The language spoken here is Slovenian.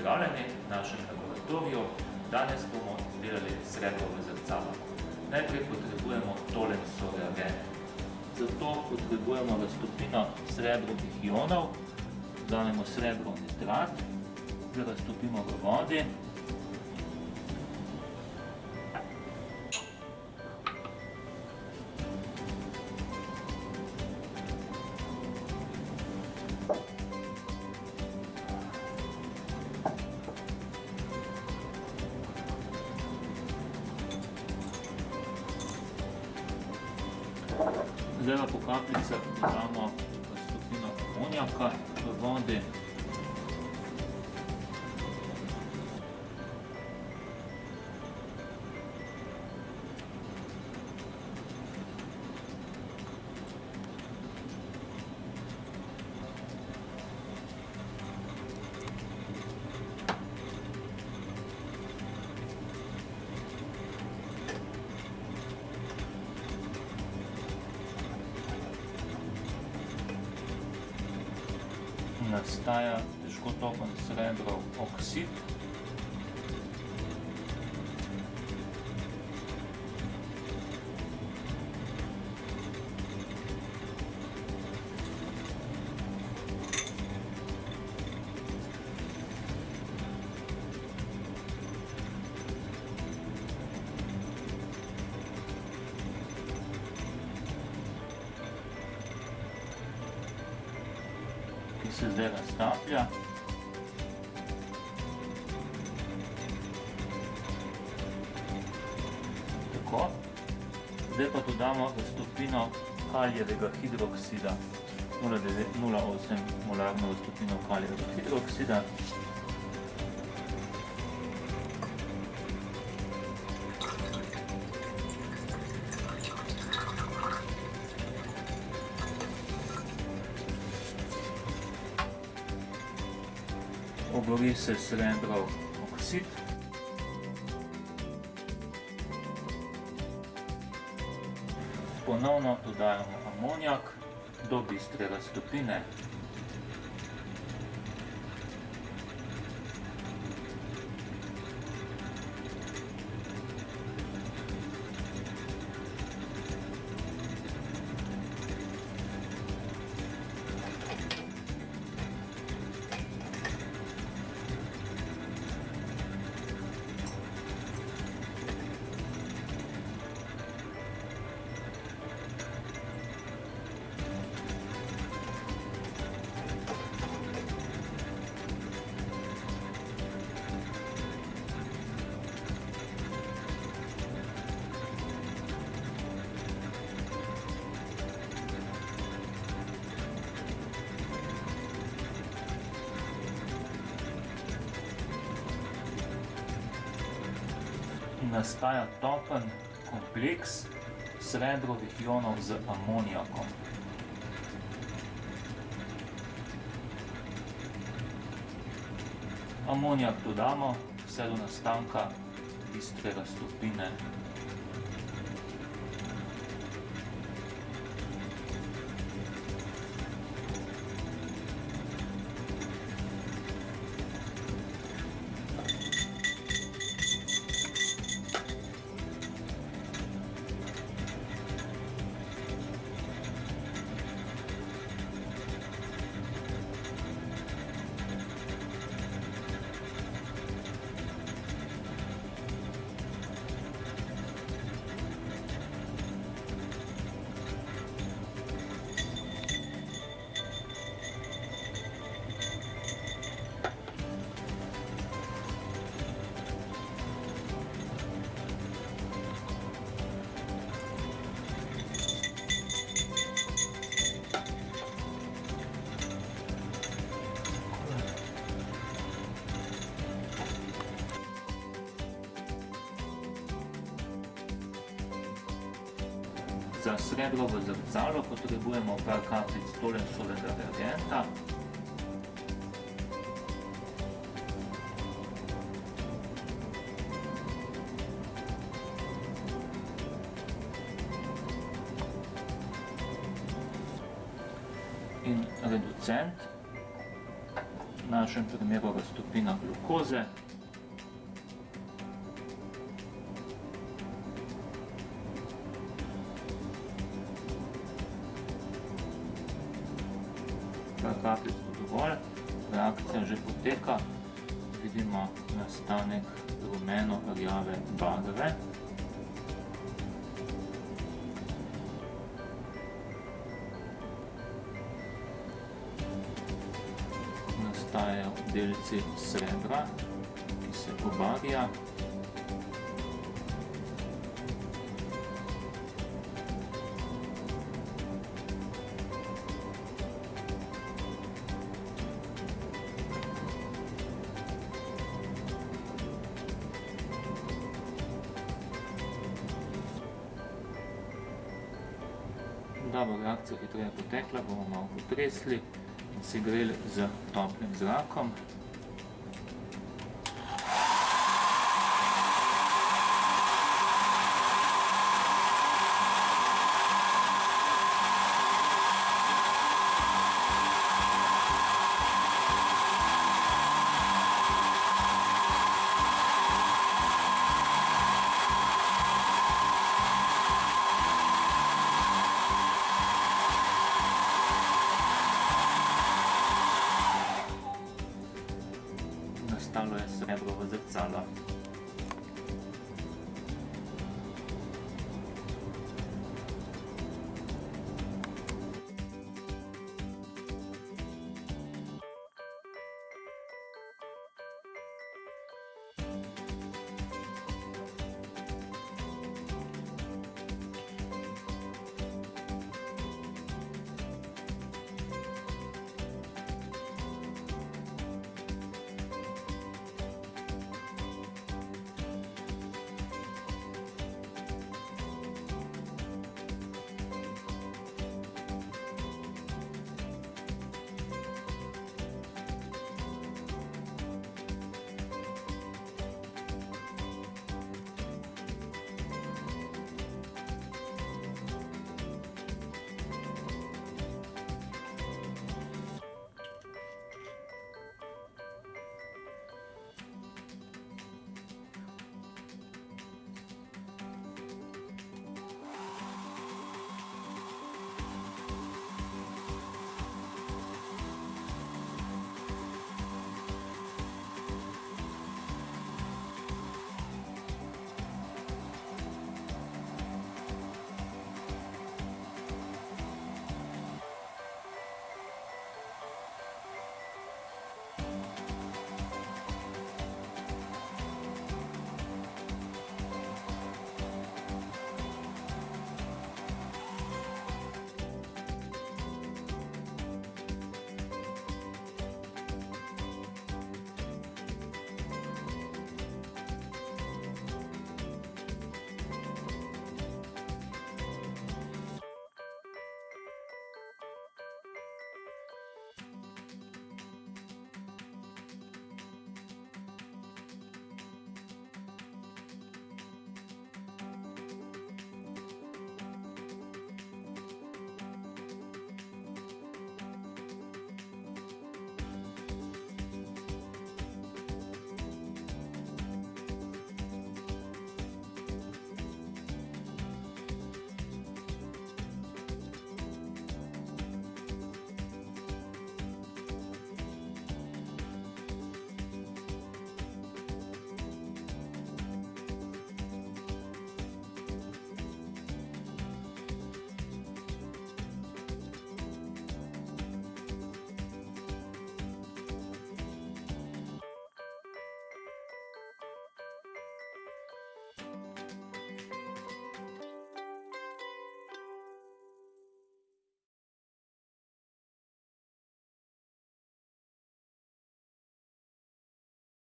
pozdravljeni v našem laboratoriju. Danes bomo delali srebrovo zrcalo. Najprej potrebujemo Tollensov reagent. Zato potrebujemo raztopino srebrovih ionov. Vzamemo srebrov nitrat, ga raztopimo v vodi. Zdaj pa po kapljicah dodamo raztopino amonijaka v vodi. Nastaja težko topen srebrov oksid. Ki se zdaj raztaplja. Tako. Zdaj pa dodamo raztopino kalijevega hidroksida, 0,8 molarno raztopino kalijevega hidroksida. Ogori se srebrov oksid. Ponovno dodajamo amonijak do bistre raztopine. Nastaja topen kompleks srebrovih ionov z amonijakom. Amonijak dodamo vse do nastanka bistre raztopine. Za srebrovo zrcalo potrebujemo par kapljic Tollensovega reagenta. In reducent. v našem primeru raztopina glukoze. Par kapljic bo dovolj, reakcija že poteka, vidimo nastanek rumeno-rjave barve. Nastajajo delci srebra, ki se obarja. Da bo reakcija hitreje potekla, bomo malo potresli in segreli z toplim zrakom.